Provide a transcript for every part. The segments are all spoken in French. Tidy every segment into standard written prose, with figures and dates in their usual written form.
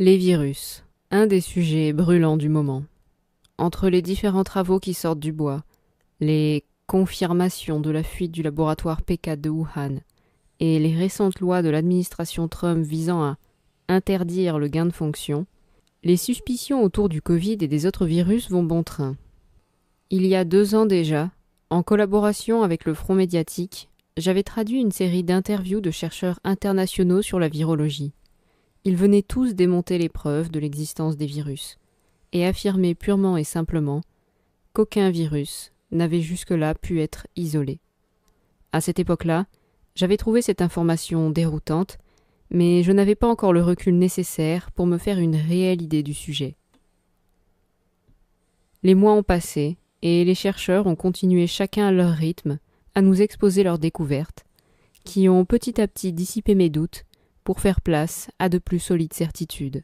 Les virus, un des sujets brûlants du moment. Entre les différents travaux qui sortent du bois, les confirmations de la fuite du laboratoire P4 de Wuhan et les récentes lois de l'administration Trump visant à interdire le gain de fonction, les suspicions autour du Covid et des autres virus vont bon train. Il y a 2 ans déjà, en collaboration avec le Front médiatique, j'avais traduit une série d'interviews de chercheurs internationaux sur la virologie. Ils venaient tous démonter les preuves de l'existence des virus et affirmer purement et simplement qu'aucun virus n'avait jusque-là pu être isolé. À cette époque-là, j'avais trouvé cette information déroutante, mais je n'avais pas encore le recul nécessaire pour me faire une réelle idée du sujet. Les mois ont passé et les chercheurs ont continué chacun à leur rythme à nous exposer leurs découvertes, qui ont petit à petit dissipé mes doutes pour faire place à de plus solides certitudes.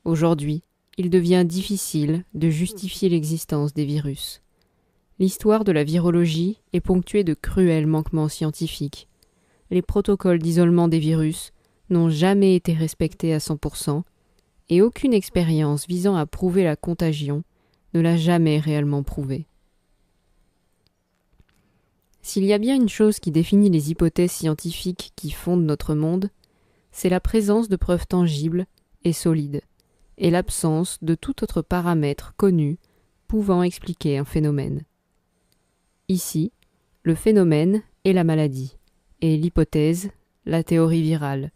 Aujourd'hui, il devient difficile de justifier l'existence des virus. L'histoire de la virologie est ponctuée de cruels manquements scientifiques. Les protocoles d'isolement des virus n'ont jamais été respectés à 100% et aucune expérience visant à prouver la contagion ne l'a jamais réellement prouvé. S'il y a bien une chose qui définit les hypothèses scientifiques qui fondent notre monde, c'est la présence de preuves tangibles et solides, et l'absence de tout autre paramètre connu pouvant expliquer un phénomène. Ici, le phénomène est la maladie, et l'hypothèse, la théorie virale.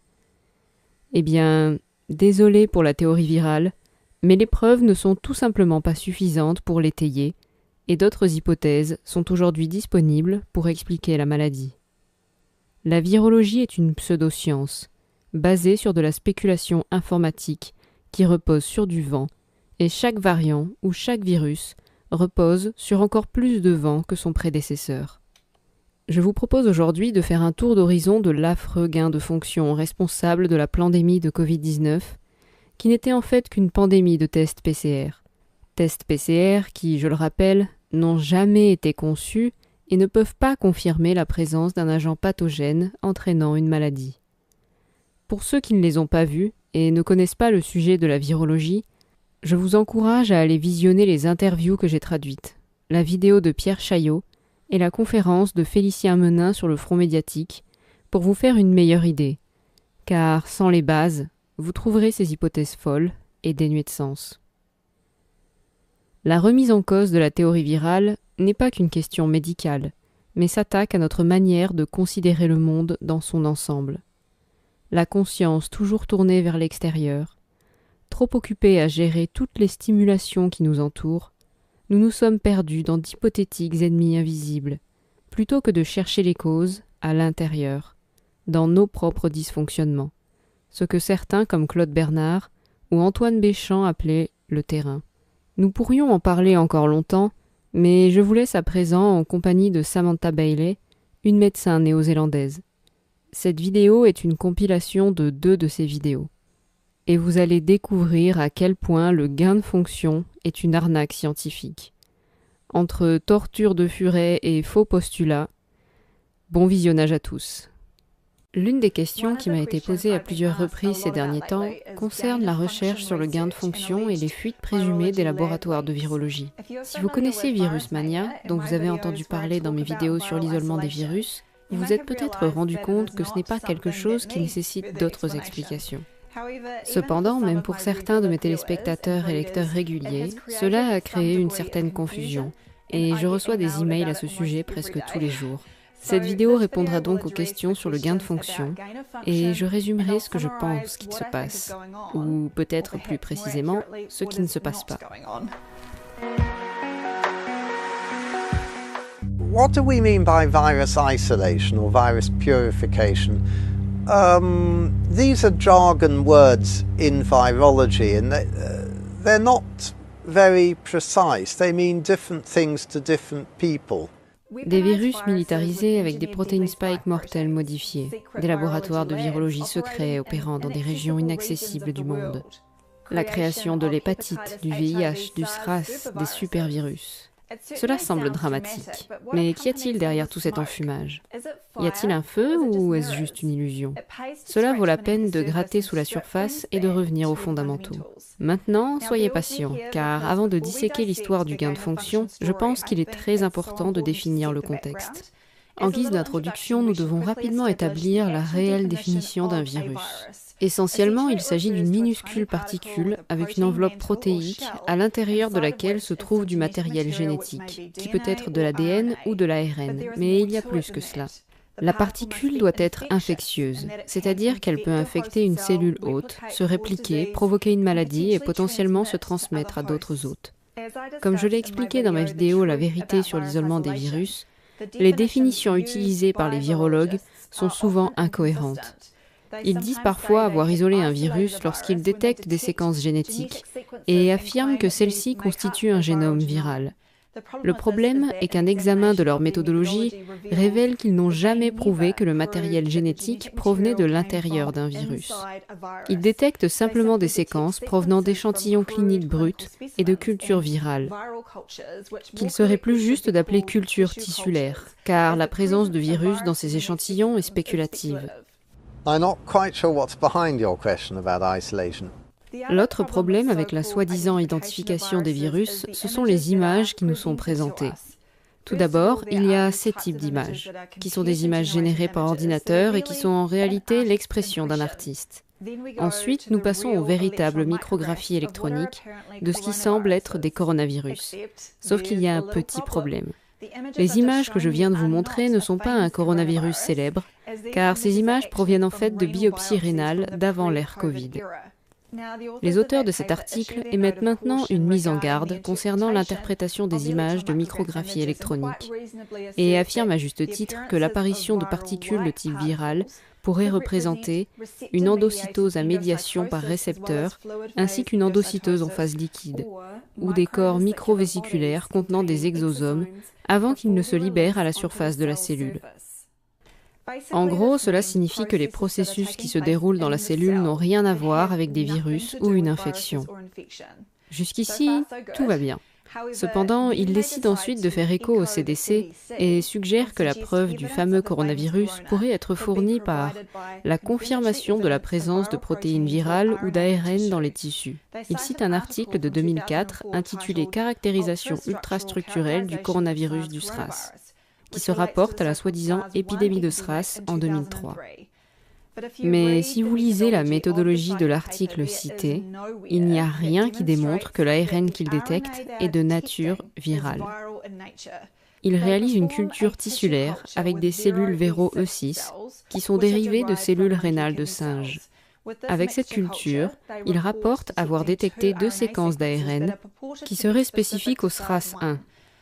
Eh bien, désolé pour la théorie virale, mais les preuves ne sont tout simplement pas suffisantes pour l'étayer, et d'autres hypothèses sont aujourd'hui disponibles pour expliquer la maladie. La virologie est une pseudo-science, basée sur de la spéculation informatique qui repose sur du vent, et chaque variant ou chaque virus repose sur encore plus de vent que son prédécesseur. Je vous propose aujourd'hui de faire un tour d'horizon de l'affreux gain de fonction responsable de la pandémie de Covid-19, qui n'était en fait qu'une pandémie de tests PCR. Tests PCR qui, je le rappelle, n'ont jamais été conçus et ne peuvent pas confirmer la présence d'un agent pathogène entraînant une maladie. Pour ceux qui ne les ont pas vus et ne connaissent pas le sujet de la virologie, je vous encourage à aller visionner les interviews que j'ai traduites, la vidéo de Pierre Chaillot et la conférence de Félicien Menin sur le Front médiatique pour vous faire une meilleure idée, car sans les bases, vous trouverez ces hypothèses folles et dénuées de sens. La remise en cause de la théorie virale n'est pas qu'une question médicale, mais s'attaque à notre manière de considérer le monde dans son ensemble. La conscience toujours tournée vers l'extérieur, trop occupée à gérer toutes les stimulations qui nous entourent, nous nous sommes perdus dans d'hypothétiques ennemis invisibles, plutôt que de chercher les causes à l'intérieur, dans nos propres dysfonctionnements, ce que certains comme Claude Bernard ou Antoine Béchamp appelaient le terrain. Nous pourrions en parler encore longtemps, mais je vous laisse à présent en compagnie de Samantha Bailey, une médecin néo-zélandaise. Cette vidéo est une compilation de 2 de ses vidéos. Et vous allez découvrir à quel point le gain de fonction est une arnaque scientifique. Entre torture de furet et faux postulats, bon visionnage à tous. L'une des questions qui m'a été posée à plusieurs reprises ces derniers temps concerne la recherche sur le gain de fonction et les fuites présumées des laboratoires de virologie. Si vous connaissez Virusmania, dont vous avez entendu parler dans mes vidéos sur l'isolement des virus, vous vous êtes peut-être rendu compte que ce n'est pas quelque chose qui nécessite d'autres explications. Cependant, même pour certains de mes téléspectateurs et lecteurs réguliers, cela a créé une certaine confusion, et je reçois des emails à ce sujet presque tous les jours. Cette vidéo répondra donc aux questions sur le gain de fonction, et je résumerai ce que je pense qu'il se passe, ou peut-être plus précisément, ce qui ne se passe pas. What do we mean by virus isolation or virus purification? These are jargon words in virology, and they're not very precise. They mean different things to different people. Des virus militarisés avec des protéines spike mortelles modifiées, des laboratoires de virologie secrets opérant dans des régions inaccessibles du monde. La création de l'hépatite, du VIH, du SRAS, des supervirus. Cela semble dramatique, mais qu'y a-t-il derrière tout cet enfumage? Y a-t-il un feu ou est-ce juste une illusion? Cela vaut la peine de gratter sous la surface et de revenir aux fondamentaux. Maintenant, soyez patients, car avant de disséquer l'histoire du gain de fonction, je pense qu'il est très important de définir le contexte. En guise d'introduction, nous devons rapidement établir la réelle définition d'un virus. Essentiellement, il s'agit d'une minuscule particule avec une enveloppe protéique à l'intérieur de laquelle se trouve du matériel génétique, qui peut être de l'ADN ou de l'ARN, mais il y a plus que cela. La particule doit être infectieuse, c'est-à-dire qu'elle peut infecter une cellule hôte, se répliquer, provoquer une maladie et potentiellement se transmettre à d'autres hôtes. Comme je l'ai expliqué dans ma vidéo La vérité sur l'isolement des virus, les définitions utilisées par les virologues sont souvent incohérentes. Ils disent parfois avoir isolé un virus lorsqu'ils détectent des séquences génétiques et affirment que celles-ci constituent un génome viral. Le problème est qu'un examen de leur méthodologie révèle qu'ils n'ont jamais prouvé que le matériel génétique provenait de l'intérieur d'un virus. Ils détectent simplement des séquences provenant d'échantillons cliniques bruts et de cultures virales, qu'il serait plus juste d'appeler cultures tissulaires, car la présence de virus dans ces échantillons est spéculative. I'm not quite sure what's behind your question about isolation. L'autre problème avec la soi-disant identification des virus, ce sont les images qui nous sont présentées. Tout d'abord, il y a ces types d'images, qui sont des images générées par ordinateur et qui sont en réalité l'expression d'un artiste. Ensuite, nous passons aux véritables micrographies électroniques de ce qui semble être des coronavirus. Sauf qu'il y a un petit problème. Les images que je viens de vous montrer ne sont pas un coronavirus célèbre, car ces images proviennent en fait de biopsies rénales d'avant l'ère Covid. Les auteurs de cet article émettent maintenant une mise en garde concernant l'interprétation des images de micrographie électronique et affirment à juste titre que l'apparition de particules de type viral pourrait représenter une endocytose à médiation par récepteur ainsi qu'une endocytose en phase liquide ou des corps microvésiculaires contenant des exosomes avant qu'ils ne se libèrent à la surface de la cellule. En gros, cela signifie que les processus qui se déroulent dans la cellule n'ont rien à voir avec des virus ou une infection. Jusqu'ici, tout va bien. Cependant, il décide ensuite de faire écho au CDC et suggère que la preuve du fameux coronavirus pourrait être fournie par la confirmation de la présence de protéines virales ou d'ARN dans les tissus. Il cite un article de 2004 intitulé « Caractérisation ultrastructurelle du coronavirus du SRAS », qui se rapporte à la soi-disant épidémie de SRAS en 2003. Mais si vous lisez la méthodologie de l'article cité, il n'y a rien qui démontre que l'ARN qu'il détecte est de nature virale. Il réalise une culture tissulaire avec des cellules Véro E6 qui sont dérivées de cellules rénales de singes. Avec cette culture, il rapporte avoir détecté 2 séquences d'ARN qui seraient spécifiques au SRAS1.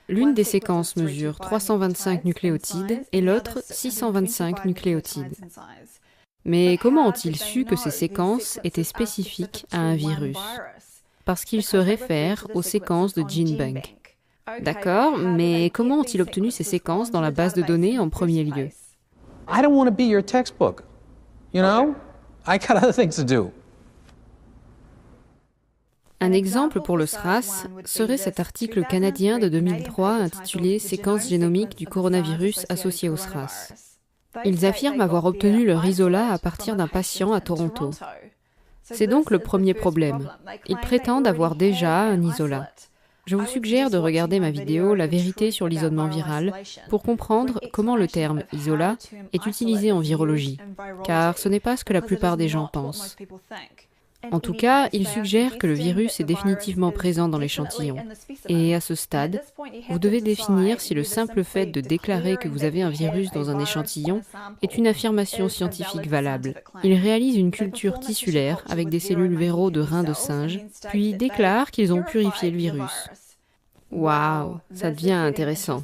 L'une des séquences mesure 325 nucléotides et l'autre 625 nucléotides. Mais comment ont-ils su que ces séquences étaient spécifiques à un virus? Parce qu'ils se réfèrent aux séquences de GenBank. D'accord, mais comment ont-ils obtenu ces séquences dans la base de données en premier lieu? I don't want to be your textbook. You know? I got other things to do. Un exemple pour le SRAS serait cet article canadien de 2003 intitulé « Séquences génomiques du coronavirus associé au SRAS ». Ils affirment avoir obtenu leur isolat à partir d'un patient à Toronto. C'est donc le premier problème. Ils prétendent avoir déjà un isolat. Je vous suggère de regarder ma vidéo « La vérité sur l'isolement viral » pour comprendre comment le terme « isolat » est utilisé en virologie, car ce n'est pas ce que la plupart des gens pensent. En tout cas, il suggère que le virus est définitivement présent dans l'échantillon. Et à ce stade, vous devez définir si le simple fait de déclarer que vous avez un virus dans un échantillon est une affirmation scientifique valable. Il réalise une culture tissulaire avec des cellules Véro de reins de singe, puis déclare qu'ils ont purifié le virus. Waouh, ça devient intéressant.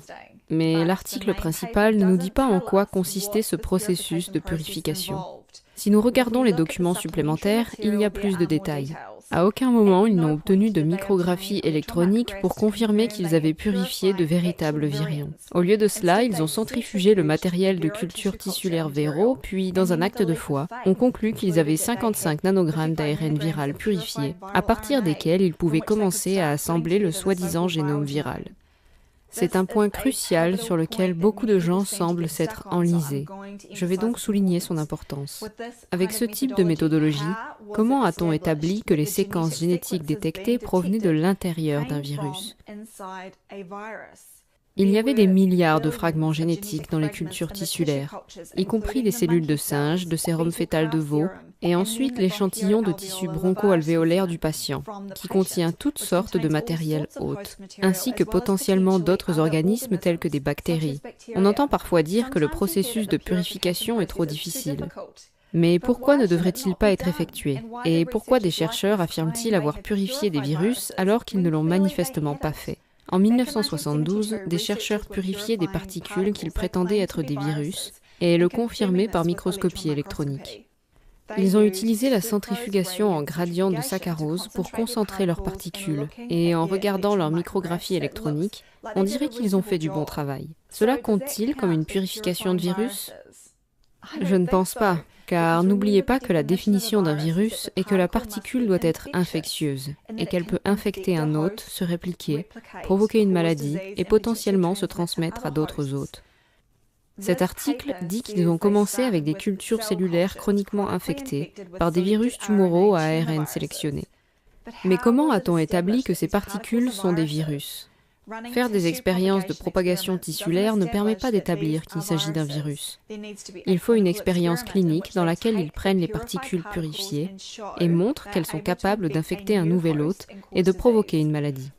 Mais l'article principal ne nous dit pas en quoi consistait ce processus de purification. Si nous regardons les documents supplémentaires, il y a plus de détails. À aucun moment, ils n'ont obtenu de micrographie électronique pour confirmer qu'ils avaient purifié de véritables virions. Au lieu de cela, ils ont centrifugé le matériel de culture tissulaire Véro, puis, dans un acte de foi, ont conclu qu'ils avaient 55 nanogrammes d'ARN viral purifié, à partir desquels ils pouvaient commencer à assembler le soi-disant génome viral. C'est un point crucial sur lequel beaucoup de gens semblent s'être enlisés. Je vais donc souligner son importance. Avec ce type de méthodologie, comment a-t-on établi que les séquences génétiques détectées provenaient de l'intérieur d'un virus ? Il y avait des milliards de fragments génétiques dans les cultures tissulaires, y compris des cellules de singe, de sérum fœtal de veau, et ensuite l'échantillon de tissu broncho-alvéolaire du patient, qui contient toutes sortes de matériel hôte, ainsi que potentiellement d'autres organismes tels que des bactéries. On entend parfois dire que le processus de purification est trop difficile. Mais pourquoi ne devrait-il pas être effectué ? Et pourquoi des chercheurs affirment-ils avoir purifié des virus alors qu'ils ne l'ont manifestement pas fait ? En 1972, des chercheurs purifiaient des particules qu'ils prétendaient être des virus et le confirmaient par microscopie électronique. Ils ont utilisé la centrifugation en gradient de saccharose pour concentrer leurs particules et en regardant leur micrographie électronique, on dirait qu'ils ont fait du bon travail. Cela compte-t-il comme une purification de virus ? Je ne pense pas. Car n'oubliez pas que la définition d'un virus est que la particule doit être infectieuse et qu'elle peut infecter un hôte, se répliquer, provoquer une maladie et potentiellement se transmettre à d'autres hôtes. Cet article dit qu'ils ont commencé avec des cultures cellulaires chroniquement infectées par des virus tumoraux à ARN sélectionnés. Mais comment a-t-on établi que ces particules sont des virus ? Faire des expériences de propagation tissulaire ne permet pas d'établir qu'il s'agit d'un virus. Il faut une expérience clinique dans laquelle ils prennent les particules purifiées et montrent qu'elles sont capables d'infecter un nouvel hôte et de provoquer une maladie.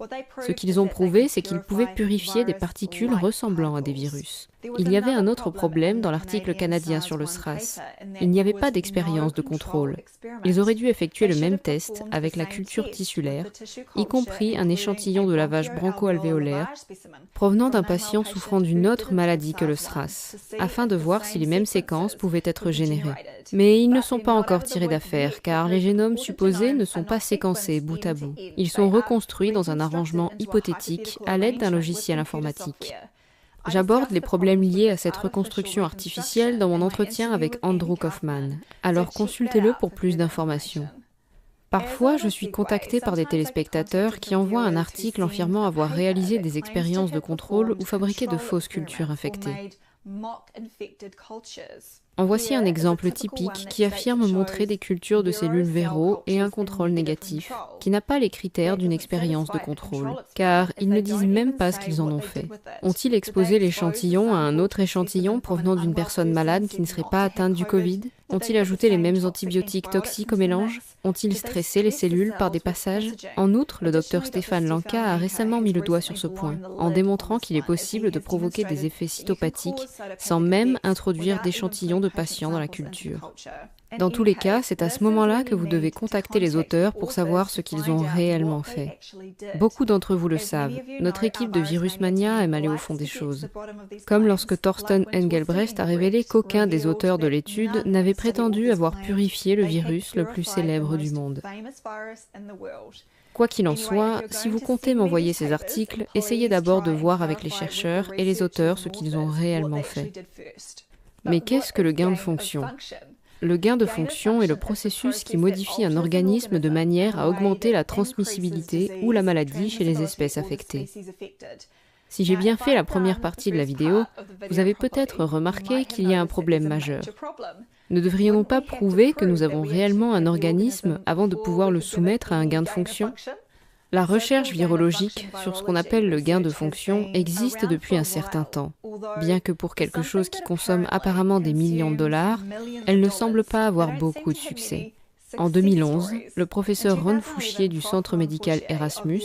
Ce qu'ils ont prouvé, c'est qu'ils pouvaient purifier des particules ressemblant à des virus. Il y avait un autre problème dans l'article canadien sur le SRAS. Il n'y avait pas d'expérience de contrôle. Ils auraient dû effectuer le même test avec la culture tissulaire, y compris un échantillon de lavage broncho-alvéolaire provenant d'un patient souffrant d'une autre maladie que le SRAS, afin de voir si les mêmes séquences pouvaient être générées. Mais ils ne sont pas encore tirés d'affaire, car les génomes supposés ne sont pas séquencés bout à bout. Ils sont reconstruits dans un arrangement hypothétique à l'aide d'un logiciel informatique. J'aborde les problèmes liés à cette reconstruction artificielle dans mon entretien avec Andrew Kaufman, alors consultez-le pour plus d'informations. Parfois, je suis contactée par des téléspectateurs qui envoient un article affirmant avoir réalisé des expériences de contrôle ou fabriqué de fausses cultures infectées. En voici un exemple typique qui affirme montrer des cultures de cellules véro et un contrôle négatif, qui n'a pas les critères d'une expérience de contrôle, car ils ne disent même pas ce qu'ils en ont fait. Ont-ils exposé l'échantillon à un autre échantillon provenant d'une personne malade qui ne serait pas atteinte du Covid ? Ont-ils ajouté les mêmes antibiotiques toxiques au mélange ? Ont-ils stressé les cellules par des passages ? En outre, le docteur Stéphane Lanka a récemment mis le doigt sur ce point, en démontrant qu'il est possible de provoquer des effets cytopathiques sans même introduire d'échantillons de patients dans la culture. Dans tous les cas, c'est à ce moment-là que vous devez contacter les auteurs pour savoir ce qu'ils ont réellement fait. Beaucoup d'entre vous le savent, notre équipe de Virusmania aime aller au fond des choses. Comme lorsque Thorsten Engelbrecht a révélé qu'aucun des auteurs de l'étude n'avait prétendu avoir purifié le virus le plus célèbre du monde. Quoi qu'il en soit, si vous comptez m'envoyer ces articles, essayez d'abord de voir avec les chercheurs et les auteurs ce qu'ils ont réellement fait. Mais qu'est-ce que le gain de fonction ? Le gain de fonction est le processus qui modifie un organisme de manière à augmenter la transmissibilité ou la maladie chez les espèces affectées. Si j'ai bien fait la première partie de la vidéo, vous avez peut-être remarqué qu'il y a un problème majeur. Ne devrions-nous pas prouver que nous avons réellement un organisme avant de pouvoir le soumettre à un gain de fonction ? La recherche virologique sur ce qu'on appelle le gain de fonction existe depuis un certain temps. Bien que pour quelque chose qui consomme apparemment des millions de dollars, elle ne semble pas avoir beaucoup de succès. En 2011, le professeur Ron Fouchier du Centre médical Erasmus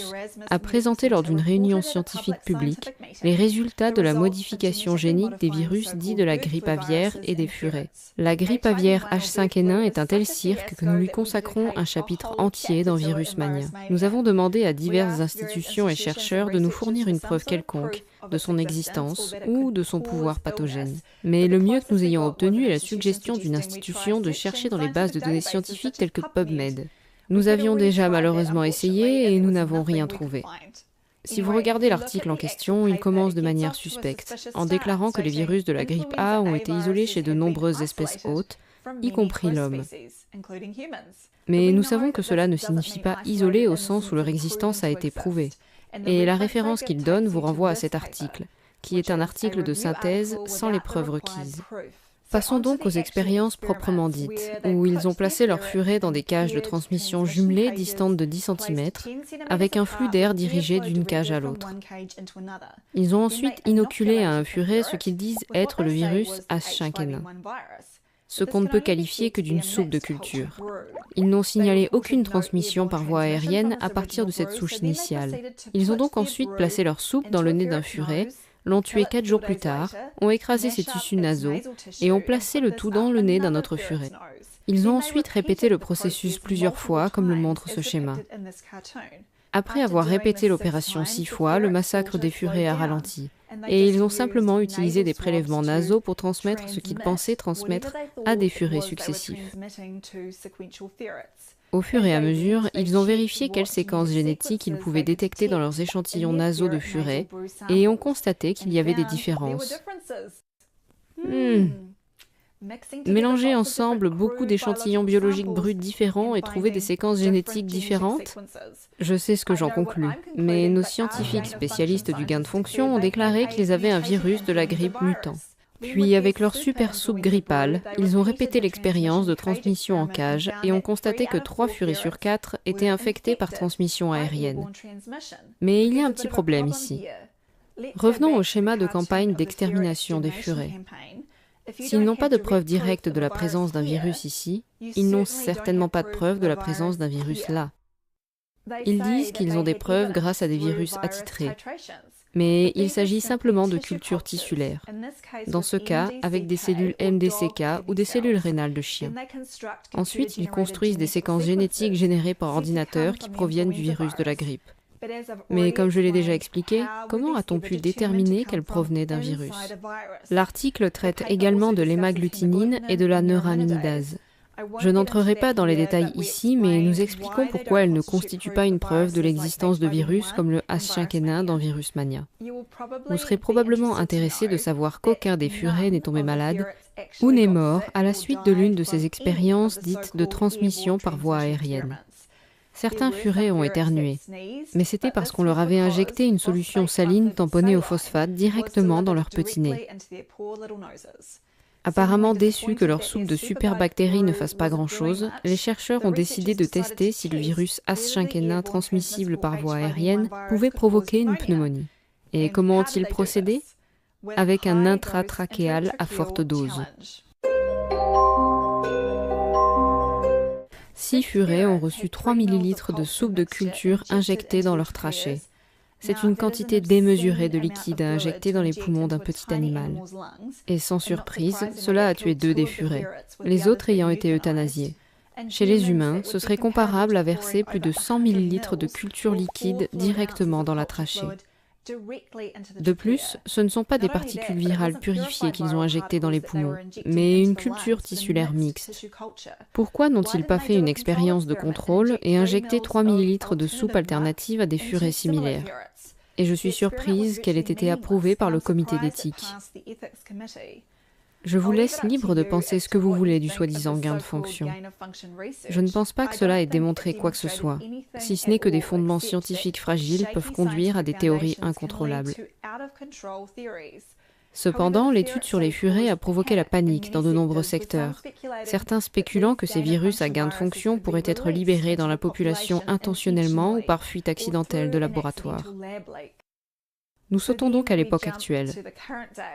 a présenté lors d'une réunion scientifique publique les résultats de la modification génique des virus dits de la grippe aviaire et des furets. La grippe aviaire H5N1 est un tel cirque que nous lui consacrons un chapitre entier dans Virusmania. Nous avons demandé à diverses institutions et chercheurs de nous fournir une preuve quelconque de son existence ou de son pouvoir pathogène. Mais le mieux que nous ayons obtenu est la suggestion d'une institution de chercher dans les bases de données scientifiques telles que PubMed. Nous avions déjà malheureusement essayé et nous n'avons rien trouvé. Si vous regardez l'article en question, il commence de manière suspecte, en déclarant que les virus de la grippe A ont été isolés chez de nombreuses espèces hôtes, y compris l'homme. Mais nous savons que cela ne signifie pas isolé au sens où leur existence a été prouvée. Et la référence qu'il donne vous renvoie à cet article, qui est un article de synthèse sans les preuves requises. Passons donc aux expériences proprement dites, où ils ont placé leurs furets dans des cages de transmission jumelées distantes de 10 cm, avec un flux d'air dirigé d'une cage à l'autre. Ils ont ensuite inoculé à un furet ce qu'ils disent être le virus H5N1, ce qu'on ne peut qualifier que d'une soupe de culture. Ils n'ont signalé aucune transmission par voie aérienne à partir de cette souche initiale. Ils ont donc ensuite placé leur soupe dans le nez d'un furet, l'ont tué 4 jours plus tard, ont écrasé ses tissus nasaux et ont placé le tout dans le nez d'un autre furet. Ils ont ensuite répété le processus plusieurs fois, comme le montre ce schéma. Après avoir répété l'opération 6 fois, le massacre des furets a ralenti, et ils ont simplement utilisé des prélèvements nasaux pour transmettre ce qu'ils pensaient transmettre à des furets successifs. Au fur et à mesure, ils ont vérifié quelles séquences génétiques ils pouvaient détecter dans leurs échantillons nasaux de furets et ont constaté qu'il y avait des différences. Mélanger ensemble beaucoup d'échantillons biologiques bruts différents et trouver des séquences génétiques différentes? Je sais ce que j'en conclus, mais nos scientifiques spécialistes du gain de fonction ont déclaré qu'ils avaient un virus de la grippe mutant. Puis, avec leur super soupe grippale, ils ont répété l'expérience de transmission en cage et ont constaté que 3 furets sur 4 étaient infectés par transmission aérienne. Mais il y a un petit problème ici. Revenons au schéma de campagne d'extermination des furets. S'ils n'ont pas de preuve directe de la présence d'un virus ici, ils n'ont certainement pas de preuve de la présence d'un virus là. Ils disent qu'ils ont des preuves grâce à des virus attitrés. Mais il s'agit simplement de cultures tissulaires, dans ce cas avec des cellules MDCK ou des cellules rénales de chien. Ensuite, ils construisent des séquences génétiques générées par ordinateur qui proviennent du virus de la grippe. Mais comme je l'ai déjà expliqué, comment a-t-on pu déterminer qu'elles provenaient d'un virus? L'article traite également de l'hémagglutinine et de la neuraminidase. Je n'entrerai pas dans les détails ici, mais nous expliquons pourquoi elles ne constituent pas une preuve de l'existence de virus comme le H5N1 dans Virusmania. Vous serez probablement intéressé de savoir qu'aucun des furets n'est tombé malade ou n'est mort à la suite de l'une de ces expériences dites de transmission par voie aérienne. Certains furets ont éternué, mais c'était parce qu'on leur avait injecté une solution saline tamponnée au phosphate directement dans leur petit nez. Apparemment déçus que leur soupe de superbactéries ne fasse pas grand-chose, les chercheurs ont décidé de tester si le virus H5N1 transmissible par voie aérienne pouvait provoquer une pneumonie. Et comment ont-ils procédé? Avec un intratrachéal à forte dose. 6 furets ont reçu 3 ml de soupe de culture injectée dans leur trachée. C'est une quantité démesurée de liquide à injecter dans les poumons d'un petit animal. Et sans surprise, cela a tué 2 des furets, les autres ayant été euthanasiés. Chez les humains, ce serait comparable à verser plus de 100 ml de culture liquide directement dans la trachée. De plus, ce ne sont pas des particules virales purifiées qu'ils ont injectées dans les poumons, mais une culture tissulaire mixte. Pourquoi n'ont-ils pas fait une expérience de contrôle et injecté 3 ml de soupe alternative à des furets similaires? Et je suis surprise qu'elle ait été approuvée par le comité d'éthique. Je vous laisse libre de penser ce que vous voulez du soi-disant gain de fonction. Je ne pense pas que cela ait démontré quoi que ce soit, si ce n'est que des fondements scientifiques fragiles peuvent conduire à des théories incontrôlables. Cependant, l'étude sur les furets a provoqué la panique dans de nombreux secteurs, certains spéculant que ces virus à gain de fonction pourraient être libérés dans la population intentionnellement ou par fuite accidentelle de laboratoire. Nous sautons donc à l'époque actuelle.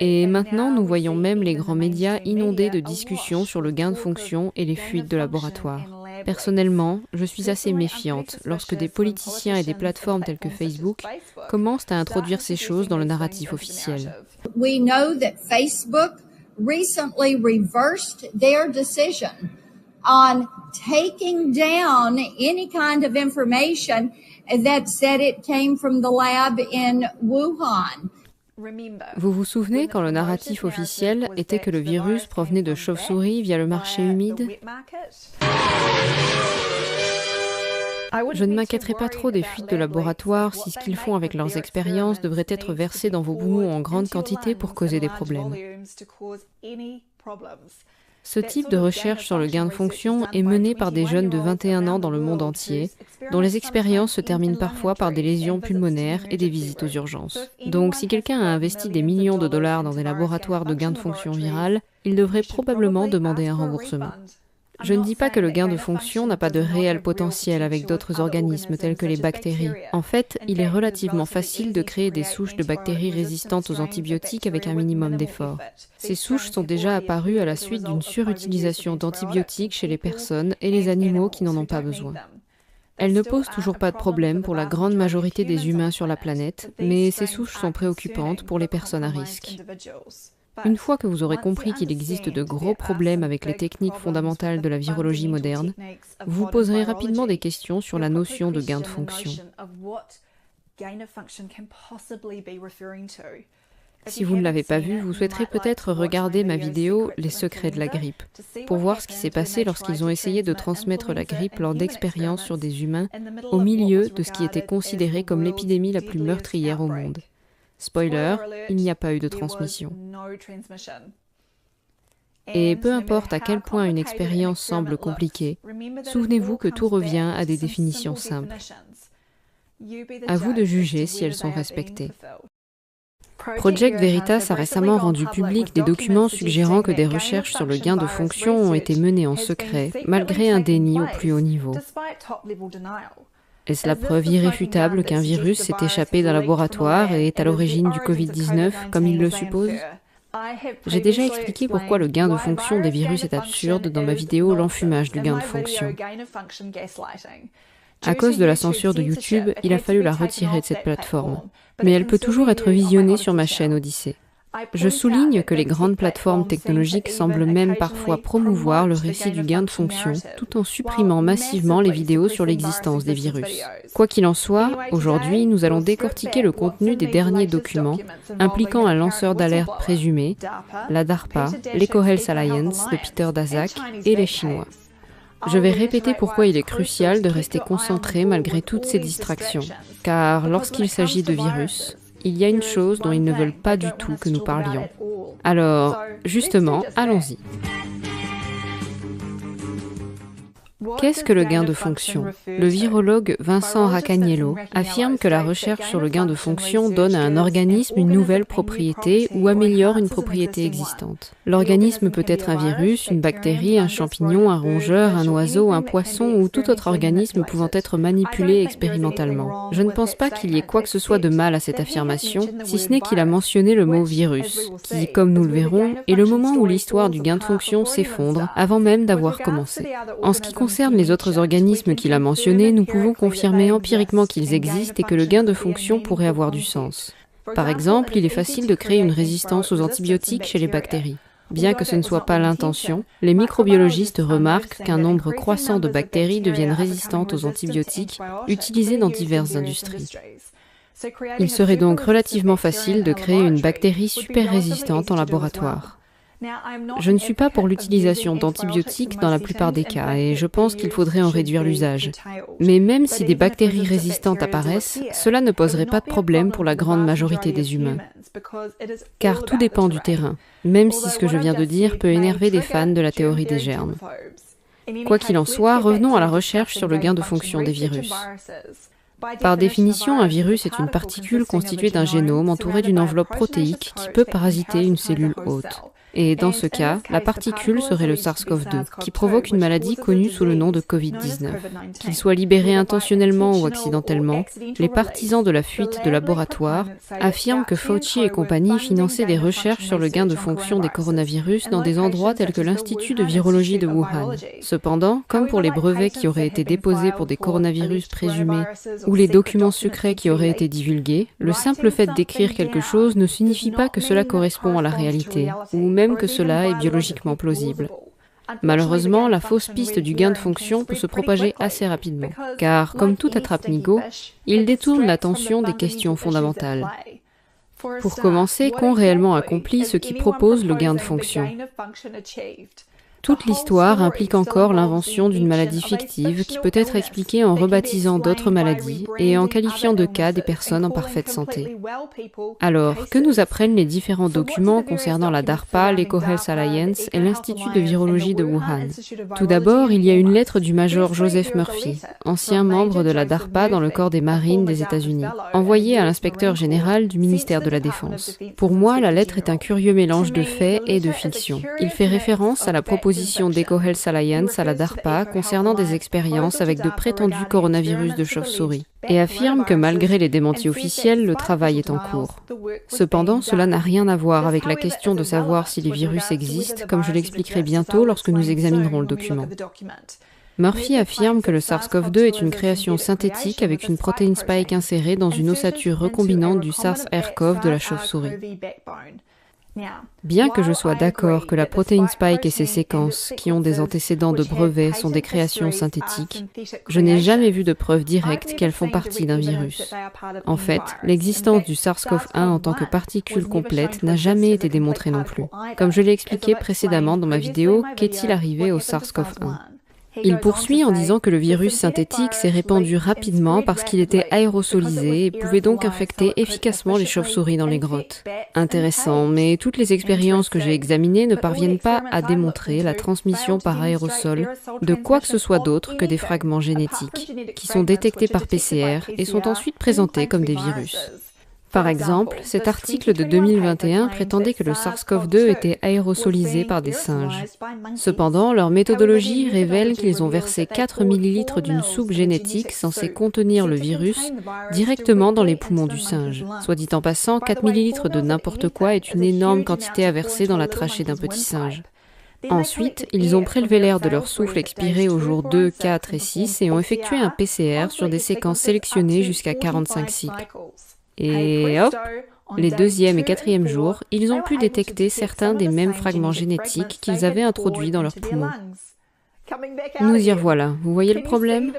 Et maintenant, nous voyons même les grands médias inondés de discussions sur le gain de fonction et les fuites de laboratoire. Personnellement, je suis assez méfiante lorsque des politiciens et des plateformes telles que Facebook commencent à introduire ces choses dans le narratif officiel. We know that Facebook recently reversed their decision on taking down any kind of information that said it came from the lab in Wuhan. Vous vous souvenez quand le narratif officiel était que le virus provenait de chauves-souris via le marché humide? Je ne m'inquiéterai pas trop des fuites de laboratoire si ce qu'ils font avec leurs expériences devrait être versé dans vos poumons en grande quantité pour causer des problèmes. Ce type de recherche sur le gain de fonction est mené par des jeunes de 21 ans dans le monde entier, dont les expériences se terminent parfois par des lésions pulmonaires et des visites aux urgences. Donc si quelqu'un a investi des millions de dollars dans des laboratoires de gain de fonction virale, il devrait probablement demander un remboursement. Je ne dis pas que le gain de fonction n'a pas de réel potentiel avec d'autres organismes tels que les bactéries. En fait, il est relativement facile de créer des souches de bactéries résistantes aux antibiotiques avec un minimum d'efforts. Ces souches sont déjà apparues à la suite d'une surutilisation d'antibiotiques chez les personnes et les animaux qui n'en ont pas besoin. Elles ne posent toujours pas de problème pour la grande majorité des humains sur la planète, mais ces souches sont préoccupantes pour les personnes à risque. Une fois que vous aurez compris qu'il existe de gros problèmes avec les techniques fondamentales de la virologie moderne, vous poserez rapidement des questions sur la notion de gain de fonction. Si vous ne l'avez pas vu, vous souhaiterez peut-être regarder ma vidéo « Les secrets de la grippe » pour voir ce qui s'est passé lorsqu'ils ont essayé de transmettre la grippe lors d'expériences sur des humains au milieu de ce qui était considéré comme l'épidémie la plus meurtrière au monde. Spoiler, il n'y a pas eu de transmission. Et peu importe à quel point une expérience semble compliquée, souvenez-vous que tout revient à des définitions simples. À vous de juger si elles sont respectées. Project Veritas a récemment rendu public des documents suggérant que des recherches sur le gain de fonction ont été menées en secret, malgré un déni au plus haut niveau. Est-ce la preuve irréfutable qu'un virus s'est échappé d'un laboratoire et est à l'origine du Covid-19, comme il le suppose? J'ai déjà expliqué pourquoi le gain de fonction des virus est absurde dans ma vidéo « L'enfumage du gain de fonction ». À cause de la censure de YouTube, il a fallu la retirer de cette plateforme. Mais elle peut toujours être visionnée sur ma chaîne Odyssée. Je souligne que les grandes plateformes technologiques semblent même parfois promouvoir le récit du gain de fonction, tout en supprimant massivement les vidéos sur l'existence des virus. Quoi qu'il en soit, aujourd'hui, nous allons décortiquer le contenu des derniers documents impliquant un lanceur d'alerte présumé, la DARPA, l'EcoHealth Alliance de Peter Daszak et les Chinois. Je vais répéter pourquoi il est crucial de rester concentré malgré toutes ces distractions, car lorsqu'il s'agit de virus, il y a une chose dont ils ne veulent pas du tout que nous parlions. Alors, justement, allons-y. Qu'est-ce que le gain de fonction? Le virologue Vincent Racaniello affirme que la recherche sur le gain de fonction donne à un organisme une nouvelle propriété ou améliore une propriété existante. L'organisme peut être un virus, une bactérie, un champignon, un rongeur, un oiseau, un poisson ou tout autre organisme pouvant être manipulé expérimentalement. Je ne pense pas qu'il y ait quoi que ce soit de mal à cette affirmation, si ce n'est qu'il a mentionné le mot virus, qui, comme nous le verrons, est le moment où l'histoire du gain de fonction s'effondre avant même d'avoir commencé. En ce qui concerne les autres organismes qu'il a mentionnés, nous pouvons confirmer empiriquement qu'ils existent et que le gain de fonction pourrait avoir du sens. Par exemple, il est facile de créer une résistance aux antibiotiques chez les bactéries. Bien que ce ne soit pas l'intention, les microbiologistes remarquent qu'un nombre croissant de bactéries deviennent résistantes aux antibiotiques utilisés dans diverses industries. Il serait donc relativement facile de créer une bactérie super résistante en laboratoire. Je ne suis pas pour l'utilisation d'antibiotiques dans la plupart des cas et je pense qu'il faudrait en réduire l'usage. Mais même si des bactéries résistantes apparaissent, cela ne poserait pas de problème pour la grande majorité des humains. Car tout dépend du terrain, même si ce que je viens de dire peut énerver des fans de la théorie des germes. Quoi qu'il en soit, revenons à la recherche sur le gain de fonction des virus. Par définition, un virus est une particule constituée d'un génome entouré d'une enveloppe protéique qui peut parasiter une cellule hôte. Et dans ce cas, la particule serait le SARS-CoV-2, qui provoque une maladie connue sous le nom de Covid-19. Qu'il soit libéré intentionnellement ou accidentellement, les partisans de la fuite de laboratoire affirment que Fauci et compagnie finançaient des recherches sur le gain de fonction des coronavirus dans des endroits tels que l'Institut de virologie de Wuhan. Cependant, comme pour les brevets qui auraient été déposés pour des coronavirus présumés ou les documents secrets qui auraient été divulgués, le simple fait d'écrire quelque chose ne signifie pas que cela correspond à la réalité, ou même que cela est biologiquement plausible. Malheureusement, la fausse piste du gain de fonction peut se propager assez rapidement, car, comme tout attrape-nigo, il détourne l'attention des questions fondamentales. Pour commencer, qu'ont réellement accompli ceux qui proposent le gain de fonction? Toute l'histoire implique encore l'invention d'une maladie fictive qui peut être expliquée en rebaptisant d'autres maladies et en qualifiant de cas des personnes en parfaite santé. Alors, que nous apprennent les différents documents concernant la DARPA, l'EcoHealth Alliance et l'Institut de virologie de Wuhan? Tout d'abord, il y a une lettre du major Joseph Murphy, ancien membre de la DARPA dans le corps des marines des États-Unis, envoyée à l'inspecteur général du ministère de la Défense. Pour moi, la lettre est un curieux mélange de faits et de fiction. Il fait référence à la proposition d'EcoHealth Alliance à la DARPA concernant des expériences avec de prétendus coronavirus de chauve-souris et affirme que malgré les démentis officiels, le travail est en cours. Cependant, cela n'a rien à voir avec la question de savoir si les virus existent, comme je l'expliquerai bientôt lorsque nous examinerons le document. Murphy affirme que le SARS-CoV-2 est une création synthétique avec une protéine spike insérée dans une ossature recombinante du SARS-CoV de la chauve-souris. Bien que je sois d'accord que la protéine spike et ses séquences, qui ont des antécédents de brevets, sont des créations synthétiques, je n'ai jamais vu de preuve directe qu'elles font partie d'un virus. En fait, l'existence du SARS-CoV-1 en tant que particule complète n'a jamais été démontrée non plus. Comme je l'ai expliqué précédemment dans ma vidéo, qu'est-il arrivé au SARS-CoV-1 ? Il poursuit en disant que le virus synthétique s'est répandu rapidement parce qu'il était aérosolisé et pouvait donc infecter efficacement les chauves-souris dans les grottes. Intéressant, mais toutes les expériences que j'ai examinées ne parviennent pas à démontrer la transmission par aérosol de quoi que ce soit d'autre que des fragments génétiques, qui sont détectés par PCR et sont ensuite présentés comme des virus. Par exemple, cet article de 2021 prétendait que le SARS-CoV-2 était aérosolisé par des singes. Cependant, leur méthodologie révèle qu'ils ont versé 4 ml d'une soupe génétique censée contenir le virus directement dans les poumons du singe. Soit dit en passant, 4 ml de n'importe quoi est une énorme quantité à verser dans la trachée d'un petit singe. Ensuite, ils ont prélevé l'air de leur souffle expiré aux jours 2, 4 et 6 et ont effectué un PCR sur des séquences sélectionnées jusqu'à 45 cycles. Et hop, les 2e et 4e jours, ils ont pu détecter certains des mêmes fragments génétiques qu'ils avaient introduits dans leurs poumons. Nous y revoilà, vous voyez le problème?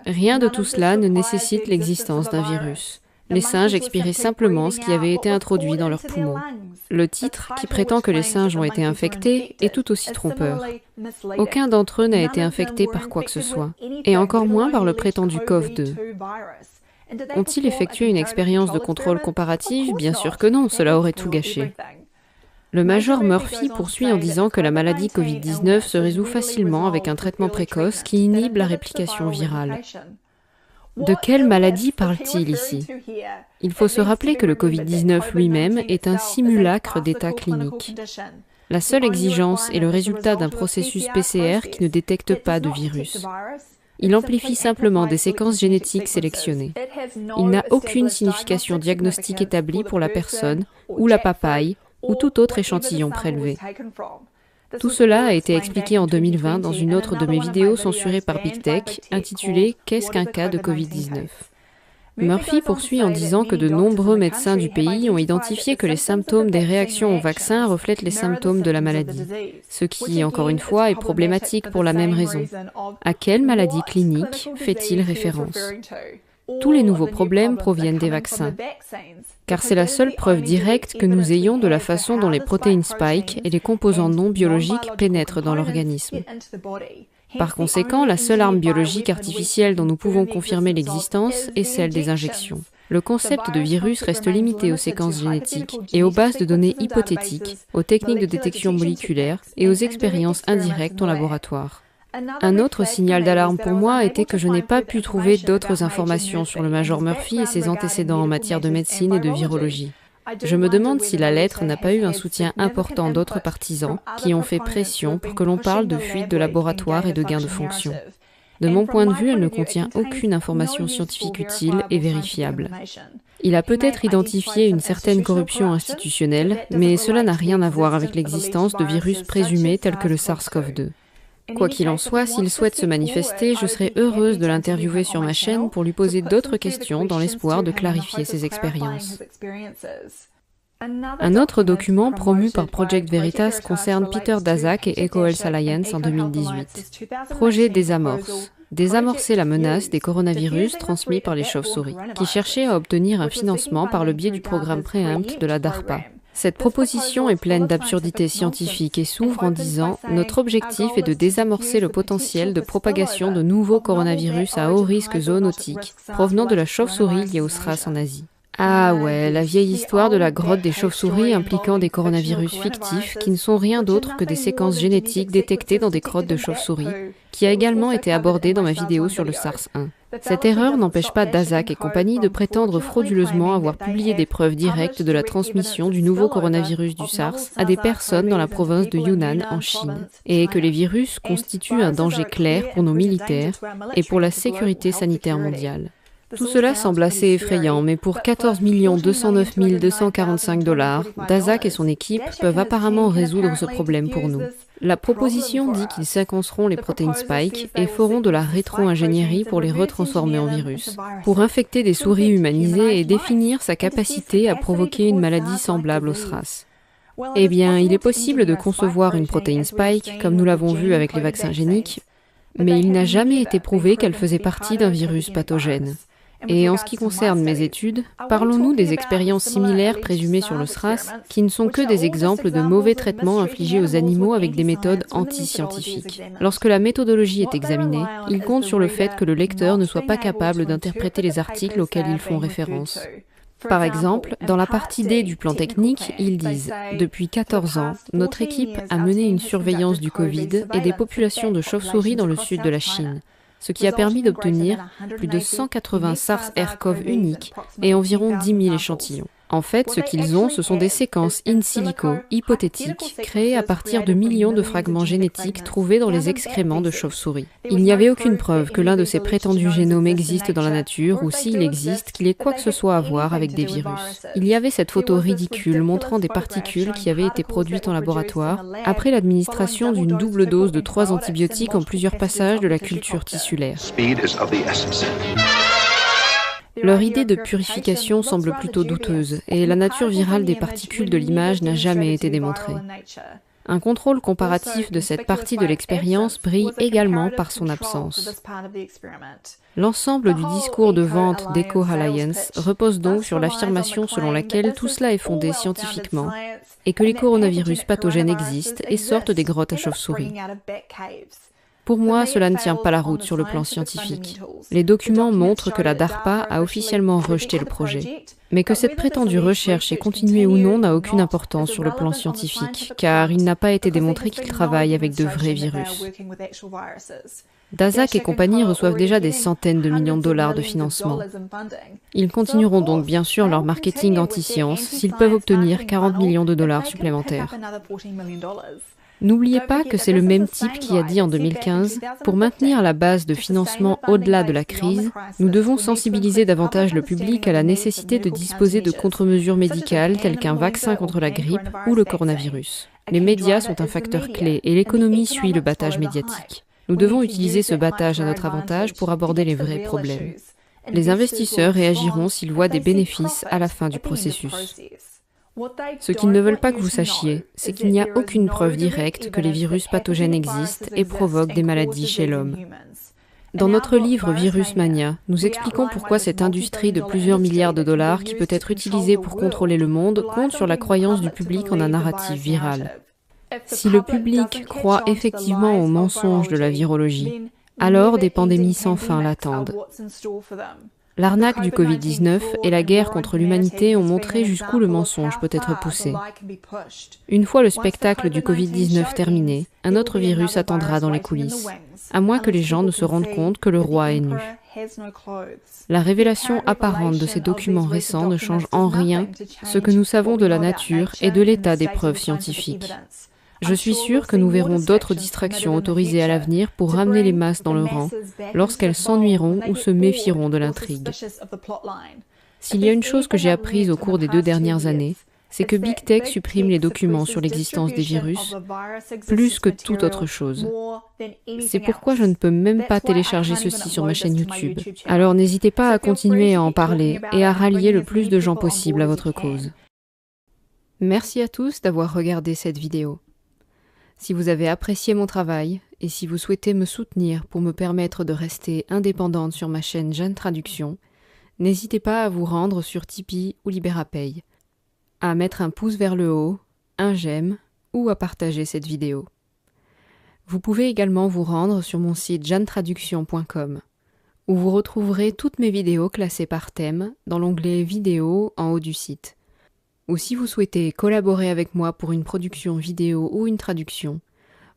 Rien de tout cela ne nécessite l'existence d'un virus. Les singes expiraient simplement ce qui avait été introduit dans leurs poumons. Le titre, qui prétend que les singes ont été infectés, est tout aussi trompeur. Aucun d'entre eux n'a été infecté par quoi que ce soit, et encore moins par le prétendu CoV-2. Ont-ils effectué une expérience de contrôle comparatif? Bien sûr que non, cela aurait tout gâché. Le major Murphy poursuit en disant que la maladie Covid-19 se résout facilement avec un traitement précoce qui inhibe la réplication virale. De quelle maladie parle-t-il ici? Il faut se rappeler que le Covid-19 lui-même est un simulacre d'état clinique. La seule exigence est le résultat d'un processus PCR qui ne détecte pas de virus. Il amplifie simplement des séquences génétiques sélectionnées. Il n'a aucune signification diagnostique établie pour la personne, ou la papaye, ou tout autre échantillon prélevé. Tout cela a été expliqué en 2020 dans une autre de mes vidéos censurées par Big Tech, intitulée « Qu'est-ce qu'un cas de Covid-19 ?» Murphy poursuit en disant que de nombreux médecins du pays ont identifié que les symptômes des réactions au vaccin reflètent les symptômes de la maladie, ce qui, encore une fois, est problématique pour la même raison. À quelle maladie clinique fait-il référence? Tous les nouveaux problèmes proviennent des vaccins, car c'est la seule preuve directe que nous ayons de la façon dont les protéines spike et les composants non biologiques pénètrent dans l'organisme. Par conséquent, la seule arme biologique artificielle dont nous pouvons confirmer l'existence est celle des injections. Le concept de virus reste limité aux séquences génétiques et aux bases de données hypothétiques, aux techniques de détection moléculaire et aux expériences indirectes en laboratoire. Un autre signal d'alarme pour moi était que je n'ai pas pu trouver d'autres informations sur le major Murphy et ses antécédents en matière de médecine et de virologie. Je me demande si la lettre n'a pas eu un soutien important d'autres partisans qui ont fait pression pour que l'on parle de fuite de laboratoire et de gain de fonction. De mon point de vue, elle ne contient aucune information scientifique utile et vérifiable. Il a peut-être identifié une certaine corruption institutionnelle, mais cela n'a rien à voir avec l'existence de virus présumés tels que le SARS-CoV-2. Quoi qu'il en soit, s'il souhaite se manifester, je serai heureuse de l'interviewer sur ma chaîne pour lui poser d'autres questions dans l'espoir de clarifier ses expériences. Un autre document promu par Project Veritas concerne Peter Daszak et EcoHealth Alliance en 2018. Projet Désamorce. Désamorcer la menace des coronavirus transmis par les chauves-souris, qui cherchait à obtenir un financement par le biais du programme Preempt de la DARPA. Cette proposition est pleine d'absurdités scientifiques et s'ouvre en disant « Notre objectif est de désamorcer le potentiel de propagation de nouveaux coronavirus à haut risque zoonotique provenant de la chauve-souris liée au SRAS en Asie ». Ah ouais, la vieille histoire de la grotte des chauves-souris impliquant des coronavirus fictifs qui ne sont rien d'autre que des séquences génétiques détectées dans des crottes de chauves-souris, qui a également été abordée dans ma vidéo sur le SARS-1. Cette erreur n'empêche pas Daszak et compagnie de prétendre frauduleusement avoir publié des preuves directes de la transmission du nouveau coronavirus du SARS à des personnes dans la province de Yunnan en Chine, et que les virus constituent un danger clair pour nos militaires et pour la sécurité sanitaire mondiale. Tout cela semble assez effrayant, mais pour 14 209 245 $, Daszak et son équipe peuvent apparemment résoudre ce problème pour nous. La proposition dit qu'ils séquenceront les protéines Spike et feront de la rétro-ingénierie pour les retransformer en virus, pour infecter des souris humanisées et définir sa capacité à provoquer une maladie semblable au SRAS. Eh bien, il est possible de concevoir une protéine Spike, comme nous l'avons vu avec les vaccins géniques, mais il n'a jamais été prouvé qu'elle faisait partie d'un virus pathogène. Et en ce qui concerne mes études, parlons-nous des expériences similaires présumées sur le SRAS, qui ne sont que des exemples de mauvais traitements infligés aux animaux avec des méthodes anti-scientifiques. Lorsque la méthodologie est examinée, ils comptent sur le fait que le lecteur ne soit pas capable d'interpréter les articles auxquels ils font référence. Par exemple, dans la partie D du plan technique, ils disent « Depuis 14 ans, notre équipe a mené une surveillance du Covid et des populations de chauves-souris dans le sud de la Chine. » Ce qui a permis d'obtenir plus de 180 SARS-CoV uniques et environ 10 000 échantillons. En fait, ce qu'ils ont, ce sont des séquences in silico hypothétiques créées à partir de millions de fragments génétiques trouvés dans les excréments de chauves-souris. Il n'y avait aucune preuve que l'un de ces prétendus génomes existe dans la nature ou s'il existe, qu'il ait quoi que ce soit à voir avec des virus. Il y avait cette photo ridicule montrant des particules qui avaient été produites en laboratoire après l'administration d'une double dose de 3 antibiotiques en plusieurs passages de la culture tissulaire. Leur idée de purification semble plutôt douteuse, et la nature virale des particules de l'image n'a jamais été démontrée. Un contrôle comparatif de cette partie de l'expérience brille également par son absence. L'ensemble du discours de vente d'Eco Alliance repose donc sur l'affirmation selon laquelle tout cela est fondé scientifiquement, et que les coronavirus pathogènes existent et sortent des grottes à chauves-souris. Pour moi, cela ne tient pas la route sur le plan scientifique. Les documents montrent que la DARPA a officiellement rejeté le projet, mais que cette prétendue recherche ait continué ou non n'a aucune importance sur le plan scientifique, car il n'a pas été démontré qu'ils travaillent avec de vrais virus. Daszak et compagnie reçoivent déjà des centaines de millions de dollars de financement. Ils continueront donc bien sûr leur marketing anti-science s'ils peuvent obtenir 40 millions de dollars supplémentaires. N'oubliez pas que c'est le même type qui a dit en 2015 « Pour maintenir la base de financement au-delà de la crise, nous devons sensibiliser davantage le public à la nécessité de disposer de contre-mesures médicales telles qu'un vaccin contre la grippe ou le coronavirus. Les médias sont un facteur clé et l'économie suit le battage médiatique. Nous devons utiliser ce battage à notre avantage pour aborder les vrais problèmes. Les investisseurs réagiront s'ils voient des bénéfices à la fin du processus. » Ce qu'ils ne veulent pas que vous sachiez, c'est qu'il n'y a aucune preuve directe que les virus pathogènes existent et provoquent des maladies chez l'homme. Dans notre livre Virus Mania, nous expliquons pourquoi cette industrie de plusieurs milliards de dollars qui peut être utilisée pour contrôler le monde compte sur la croyance du public en un narratif viral. Si le public croit effectivement aux mensonges de la virologie, alors des pandémies sans fin l'attendent. L'arnaque du Covid-19 et la guerre contre l'humanité ont montré jusqu'où le mensonge peut être poussé. Une fois le spectacle du Covid-19 terminé, un autre virus attendra dans les coulisses, à moins que les gens ne se rendent compte que le roi est nu. La révélation apparente de ces documents récents ne change en rien ce que nous savons de la nature et de l'état des preuves scientifiques. Je suis sûre que nous verrons d'autres distractions autorisées à l'avenir pour ramener les masses dans le rang, lorsqu'elles s'ennuieront ou se méfieront de l'intrigue. S'il y a une chose que j'ai apprise au cours des 2 dernières années, c'est que Big Tech supprime les documents sur l'existence des virus plus que toute autre chose. C'est pourquoi je ne peux même pas télécharger ceci sur ma chaîne YouTube. Alors n'hésitez pas à continuer à en parler et à rallier le plus de gens possible à votre cause. Merci à tous d'avoir regardé cette vidéo. Si vous avez apprécié mon travail et si vous souhaitez me soutenir pour me permettre de rester indépendante sur ma chaîne Jeanne Traduction, n'hésitez pas à vous rendre sur Tipeee ou Libérapay. à mettre un pouce vers le haut, un j'aime ou à partager cette vidéo. Vous pouvez également vous rendre sur mon site jeannetraduction.com où vous retrouverez toutes mes vidéos classées par thème dans l'onglet vidéo en haut du site. Ou si vous souhaitez collaborer avec moi pour une production vidéo ou une traduction,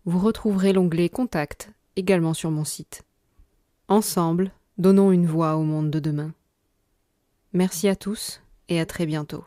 vous retrouverez l'onglet Contact également sur mon site. Ensemble, donnons une voix au monde de demain. Merci à tous et à très bientôt.